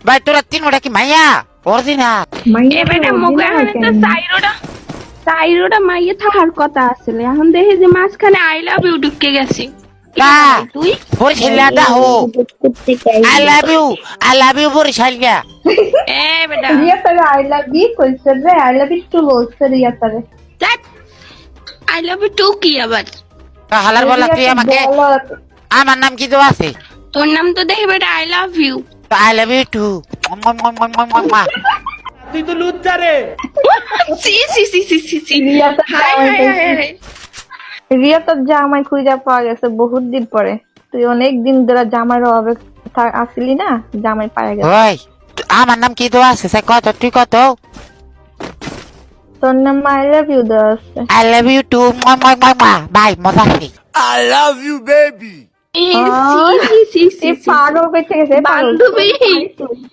ভাই তোরা তিন ওটা কি মাইয়া অরিজিনাল এবারে মুখে হানে তো সাইরোটা মাইয়ে থাকার কথা আসলে এখন দেখি যে মাঝখানে আই লাভ ইউ ঢুকে গেছে কা তুই বরিশাল দা হো আই লাভ ইউ বরিশাল গা এ বেটা রিয়া তারে আই লাভ ইউ কইছে রে আই লাভ ইউ টু বলছে রিয়া তারে আই লাভ ইউ টু কি আবার হালার বলা তুই আমাকে আমার নাম কি দেওয়া আছে তোর নাম তো দেখি বেটা I love you I love you too তুই তো লুচ্চা রে সি সি সি সি সি সি রিয়া তো hi hi hi hi Riya তো জামাই খুঁজে পাওয়া গেছে বহুত দিন পরে তুই অনেক দিন ধরে জামাইয়ের অভাবে আসলি না জামাই পাওয়া গেছে ওই আমার নাম কি দেওয়া আছে কত তুই কত তোর নাম আই লাভ ইউ দেওয়া আছে I love you too bye মজা আছে I love you baby সি সি সি সি পাগল পেয়ে গেছে বান্ধবী